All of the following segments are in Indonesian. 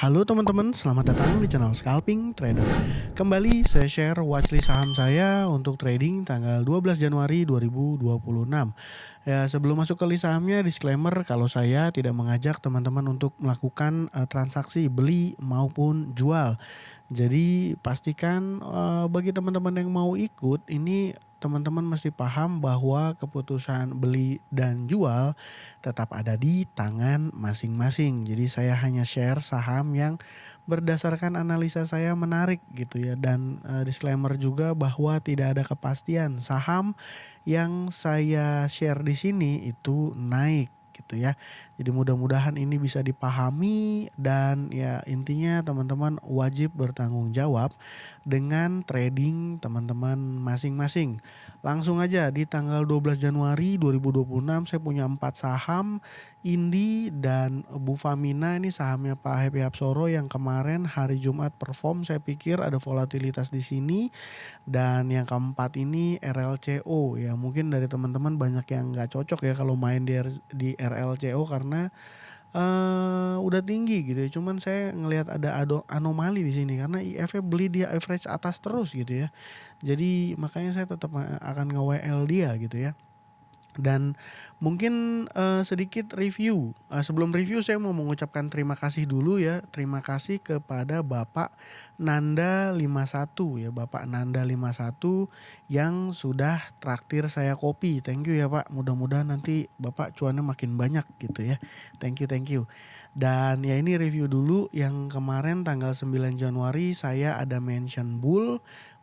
Halo teman-teman, selamat datang di channel Scalping Trader. Kembali saya share watchlist saham saya untuk trading tanggal 12 Januari 2026. Ya, sebelum masuk ke list sahamnya, disclaimer kalau saya tidak mengajak teman-teman untuk melakukan transaksi beli maupun jual. Jadi pastikan bagi teman-teman yang mau ikut ini teman-teman mesti paham bahwa keputusan beli dan jual tetap ada di tangan masing-masing. Jadi saya hanya share saham yang berdasarkan analisa saya menarik gitu ya, dan disclaimer juga bahwa tidak ada kepastian saham yang saya share di sini itu naik gitu ya. Jadi mudah-mudahan ini bisa dipahami dan ya intinya teman-teman wajib bertanggung jawab dengan trading teman-teman masing-masing. Langsung aja di tanggal 12 Januari 2026 saya punya 4 saham Indi dan Bufamina, ini sahamnya Pak Happy Hapsoro yang kemarin hari Jumat perform, saya pikir ada volatilitas di sini. Dan yang keempat ini RLCO ya, mungkin dari teman-teman banyak yang nggak cocok ya kalau main di RLCO karena udah tinggi gitu ya. Cuman saya ngelihat ada anomali di sini karena IF-nya beli dia average atas terus gitu ya. Jadi makanya saya tetap akan nge-WL dia gitu ya. Dan mungkin sedikit review. Sebelum review saya mau mengucapkan terima kasih dulu ya. Terima kasih kepada Bapak Nanda 51 ya, Bapak Nanda 51 yang sudah traktir saya kopi. Thank you ya Pak. Mudah-mudahan nanti Bapak cuannya makin banyak gitu ya. Thank you, thank you. Dan ya ini review dulu yang kemarin tanggal 9 Januari saya ada mention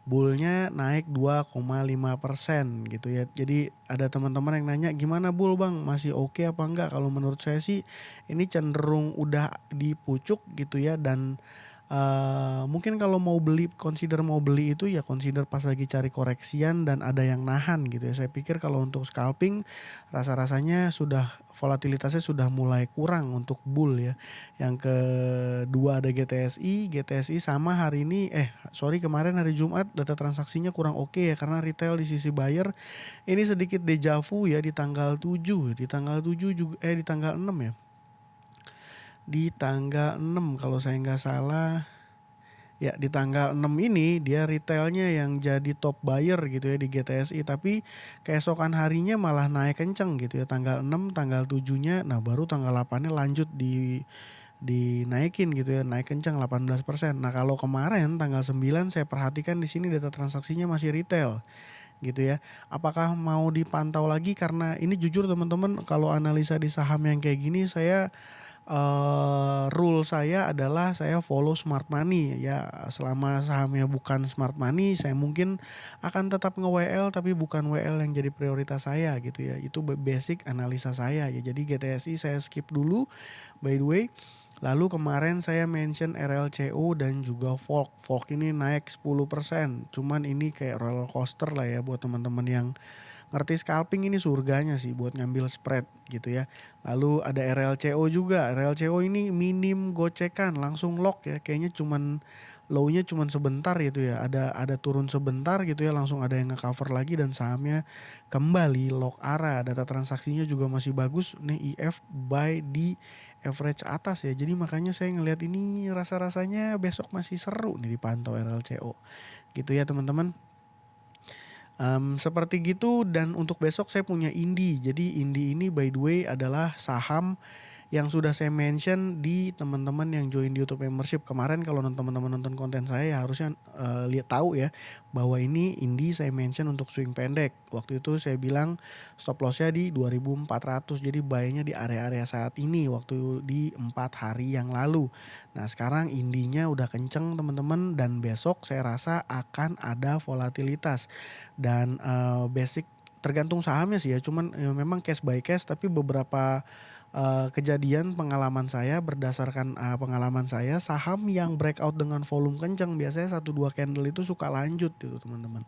bullnya naik 2,5% gitu ya. Jadi ada teman-teman yang nanya gimana bull bang, masih oke apa enggak? Kalau menurut saya sih ini cenderung udah di pucuk gitu ya. Dan mungkin kalau mau beli, mau beli itu ya consider pas lagi cari koreksian dan ada yang nahan gitu ya. Saya pikir kalau untuk scalping rasa-rasanya sudah volatilitasnya sudah mulai kurang untuk bull ya. Yang kedua ada GTSI sama hari ini kemarin hari Jumat data transaksinya kurang oke ya karena retail di sisi buyer ini sedikit dejavu ya di tanggal 7, di tanggal 7 juga di tanggal 6 ya. Di tanggal 6 kalau saya nggak salah. Ya di tanggal 6 ini dia retailnya yang jadi top buyer gitu ya di GTSI, tapi keesokan harinya malah naik kenceng gitu ya tanggal 6, tanggal 7-nya, nah baru tanggal 8-nya lanjut dinaikin gitu ya, naik kenceng 18%. Nah, kalau kemarin tanggal 9 saya perhatikan di sini data transaksinya masih retail gitu ya. Apakah mau dipantau lagi? Karena ini jujur teman-teman kalau analisa di saham yang kayak gini saya rule saya adalah saya follow smart money ya. Selama sahamnya bukan smart money saya mungkin akan tetap nge-WL tapi bukan WL yang jadi prioritas saya gitu ya. Itu basic analisa saya ya. Jadi GTSI saya skip dulu by the way. Lalu kemarin saya mention RLCO dan juga Volk. Volk ini naik 10%. Cuman ini kayak roller coaster lah ya buat teman-teman yang ngerti scalping, ini surganya sih buat ngambil spread gitu ya. Lalu ada RLCO juga. RLCO ini minim gocekan langsung lock ya. Kayaknya cuman low-nya cuman sebentar gitu ya. Ada turun sebentar gitu ya, langsung ada yang nge-cover lagi dan sahamnya kembali lock arah. Data transaksinya juga masih bagus. Nih IF buy di average atas ya. Jadi makanya saya ngelihat ini rasa-rasanya besok masih seru nih dipantau RLCO. Gitu ya teman-teman. Seperti gitu, dan untuk besok saya punya Indi. Jadi Indi ini by the way adalah saham yang sudah saya mention di teman-teman yang join di YouTube membership kemarin. Kalau teman-teman nonton konten saya ya harusnya lihat tahu ya bahwa ini Indi saya mention untuk swing pendek. Waktu itu saya bilang stop lossnya di 2400, jadi buy-nya di area-area saat ini waktu di 4 hari yang lalu. Nah sekarang Indinya udah kenceng teman-teman, dan besok saya rasa akan ada volatilitas dan basic tergantung sahamnya sih ya. Cuman memang case by case, tapi beberapa kejadian pengalaman saya, berdasarkan pengalaman saya, saham yang breakout dengan volume kencang biasanya 1-2 candle itu suka lanjut gitu teman-teman.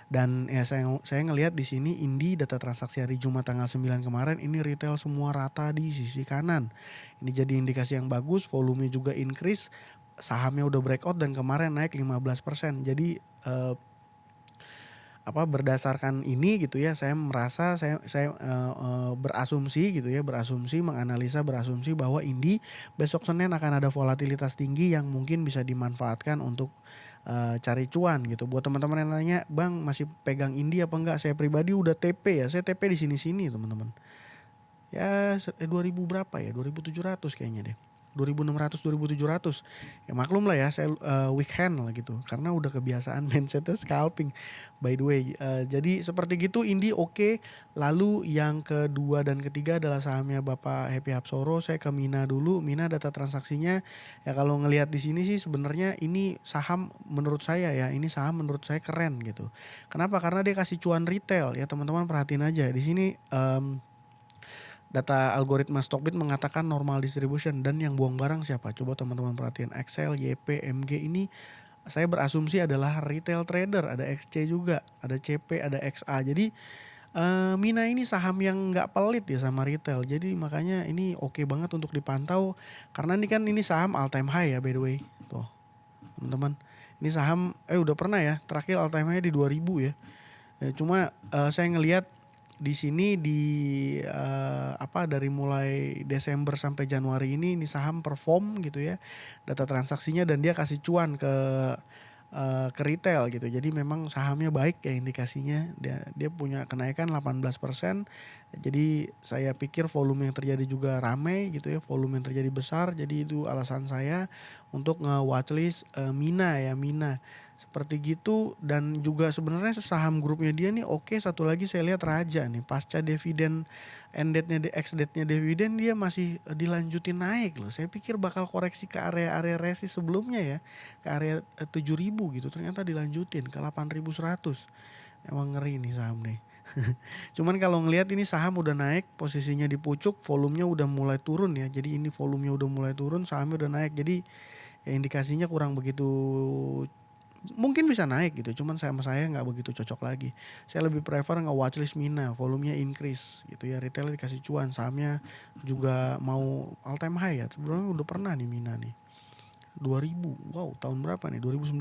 Dan ya saya ngelihat di sini Indi data transaksi hari Jumat tanggal 9 kemarin ini retail semua rata di sisi kanan. Ini jadi indikasi yang bagus, volumenya juga increase, sahamnya udah breakout dan kemarin naik 15%. Jadi berdasarkan ini gitu ya, saya merasa berasumsi gitu ya, menganalisa, berasumsi bahwa Indi besok Senin akan ada volatilitas tinggi yang mungkin bisa dimanfaatkan untuk cari cuan gitu. Buat teman-teman yang nanya, "Bang, masih pegang Indi apa enggak?" Saya pribadi udah TP ya, saya TP di sini-sini teman-teman. Ya 2000 berapa ya, 2.700 kayaknya deh. 2.600, 2.700. Ya maklum lah ya, saya weekend lah gitu. Karena udah kebiasaan mindsetnya scalping. By the way, jadi seperti gitu Indi oke. Lalu yang kedua dan ketiga adalah sahamnya Bapak Happy Hapsoro. Saya ke Mina dulu. Mina data transaksinya ya kalau ngelihat di sini sih sebenarnya ini saham menurut saya ya, ini saham menurut saya keren gitu. Kenapa? Karena dia kasih cuan retail ya, teman-teman perhatiin aja. Di sini data algoritma Stockbit mengatakan normal distribution, dan yang buang barang siapa? Coba teman-teman perhatiin Excel, YP, MG ini saya berasumsi adalah retail trader, ada XC juga, ada CP, ada XA. Jadi Mina ini saham yang nggak pelit ya sama retail. Jadi makanya ini oke banget untuk dipantau karena ini saham all time high ya by the way. Tuh, teman-teman. Ini saham udah pernah ya, terakhir all time high di 2000 ya. Cuma saya ngelihat di sini dari mulai Desember sampai Januari ini saham perform gitu ya, data transaksinya, dan dia kasih cuan ke retail gitu. Jadi memang sahamnya baik ya indikasinya. Dia punya kenaikan 18%. Jadi saya pikir volume yang terjadi juga ramai gitu ya, volume yang terjadi besar. Jadi itu alasan saya untuk nge-watchlist Mina ya, Mina. Seperti gitu. Dan juga sebenarnya saham grupnya dia nih oke. Satu lagi saya lihat Raja nih, pasca dividen ex-date-nya dividen dia masih dilanjutin naik loh. Saya pikir bakal koreksi ke area-area resi sebelumnya ya, ke area 7.000 gitu. Ternyata dilanjutin ke 8.100. Emang ngeri nih saham nih. Cuman kalau ngelihat ini saham udah naik, posisinya di pucuk, volumenya udah mulai turun ya. Jadi ini volumenya udah mulai turun, sahamnya udah naik. Jadi ya indikasinya kurang begitu, mungkin bisa naik gitu, cuman sama saya nggak begitu cocok lagi. Saya lebih prefer nge-watchlist Mina, volumenya increase gitu ya, retail dikasih cuan, sahamnya juga mau all time high ya. Sebenarnya udah pernah nih Mina nih 2000, wow tahun berapa nih, 2019.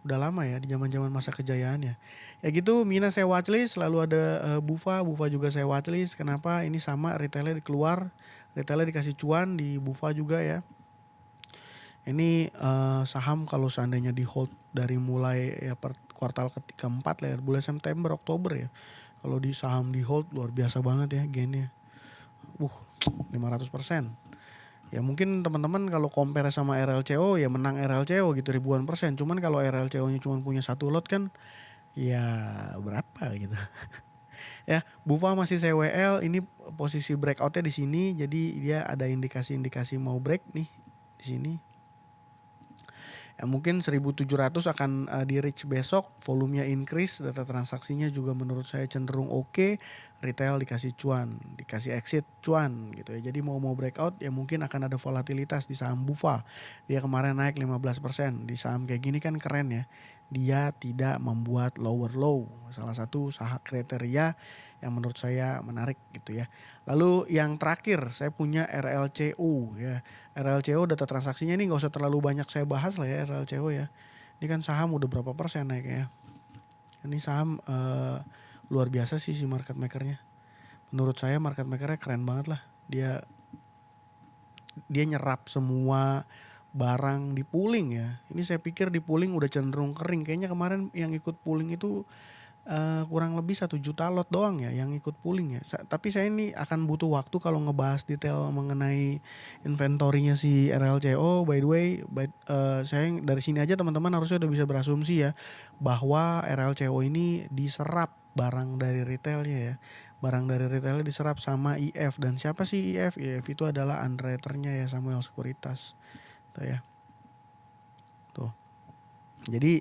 Udah lama ya, di zaman-zaman masa kejayaannya. Ya gitu, Mina saya watchlist. Lalu ada Bufa juga saya watchlist. Kenapa? Ini sama, retailnya keluar, retailnya dikasih cuan di Bufa juga ya. Ini saham kalau seandainya di hold dari mulai ya kuartal keempat lah ya, bulan September, Oktober ya. Kalau di saham di hold luar biasa banget ya gainnya. 500%. Ya mungkin teman-teman kalau compare sama RLCO ya menang RLCO gitu ribuan persen. Cuman kalau RLCO-nya cuma punya satu lot kan ya berapa gitu. Ya, Bufa masih CWL, ini posisi breakout-nya di sini. Jadi dia ada indikasi-indikasi mau break nih di sini. Ya, mungkin 1.700 akan di reach besok, volumenya increase, data transaksinya juga menurut saya cenderung oke, retail dikasih cuan, dikasih exit cuan gitu ya. Jadi mau breakout ya mungkin akan ada volatilitas di saham Bufa. Dia kemarin naik 15%. Di saham kayak gini kan keren ya. Dia tidak membuat lower low. Salah satu saham kriteria yang menurut saya menarik gitu ya. Lalu yang terakhir saya punya RLCU ya. RLCO data transaksinya ini nggak usah terlalu banyak saya bahas lah ya RLCO ya. Ini kan saham udah berapa persen naiknya. Ini saham luar biasa sih si market makernya. Menurut saya market makernya keren banget lah. Dia nyerap semua barang di pooling ya. Ini saya pikir di pooling udah cenderung kering. Kayaknya kemarin yang ikut pooling itu kurang lebih 1 juta lot doang ya yang ikut pooling ya. Tapi saya ini akan butuh waktu kalau ngebahas detail mengenai inventorinya si RLCO. By the way, saya dari sini aja teman-teman harusnya udah bisa berasumsi ya bahwa RLCO ini diserap barang dari retailnya ya. Barang dari retailnya diserap sama IF. Dan siapa sih IF? IF itu adalah underwriternya ya, Samuel Sekuritas. Tuh ya. Tuh. Jadi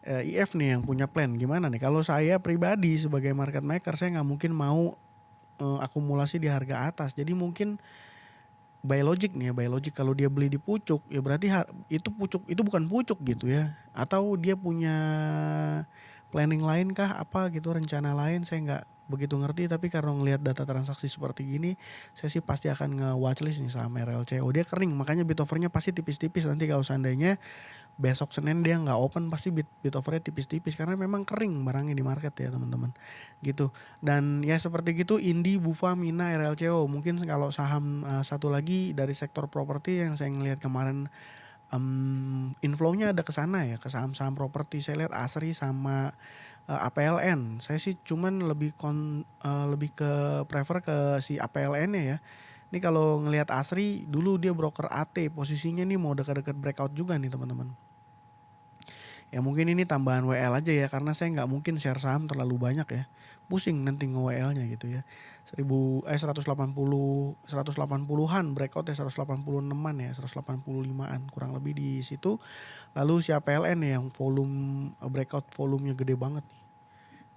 IF nih yang punya plan gimana nih. Kalau saya pribadi sebagai market maker, saya nggak mungkin mau akumulasi di harga atas. Jadi mungkin buy logic nih ya, buy logic kalau dia beli di pucuk ya berarti itu pucuk itu bukan pucuk gitu ya. Atau dia punya planning lain kah apa gitu, rencana lain, saya begitu ngerti, tapi karena ngelihat data transaksi seperti gini, saya sih pasti akan nge-watchlist nih saham RLCO. Dia kering, makanya bid offer-nya pasti tipis-tipis nanti kalau seandainya besok Senin dia nggak open, pasti bid offer-nya tipis-tipis karena memang kering barangnya di market ya teman-teman. Gitu. Dan ya seperti gitu Indi, Bufa, Mina, RLCO. Mungkin kalau saham satu lagi dari sektor properti yang saya ngelihat kemarin inflow-nya ada ke sana ya, ke saham-saham properti. Saya lihat Asri sama APLN. Saya sih cuman lebih ke prefer ke si APLN-nya ya. Ini kalau ngelihat Asri dulu dia broker AT, posisinya nih mau dekat-dekat breakout juga nih teman-teman. Ya mungkin ini tambahan WL aja ya karena saya nggak mungkin share saham terlalu banyak ya. Pusing nanti nge-WL-nya gitu ya. 180-180-an breakout ya, 186-an ya, 185-an kurang lebih di situ. Lalu si APLN ya yang volume breakout volumenya gede banget nih.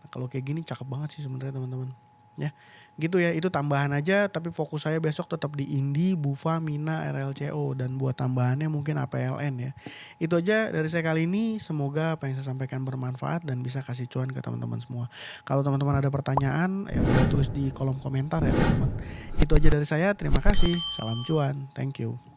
Nah, kalau kayak gini cakep banget sih sebenarnya teman-teman. Ya, gitu ya. Itu tambahan aja tapi fokus saya besok tetap di Indi, Bufa, Mina, RLCO dan buat tambahannya mungkin APLN ya. Itu aja dari saya kali ini. Semoga apa yang saya sampaikan bermanfaat dan bisa kasih cuan ke teman-teman semua. Kalau teman-teman ada pertanyaan ya boleh tulis di kolom komentar ya teman-teman. Itu aja dari saya. Terima kasih. Salam cuan. Thank you.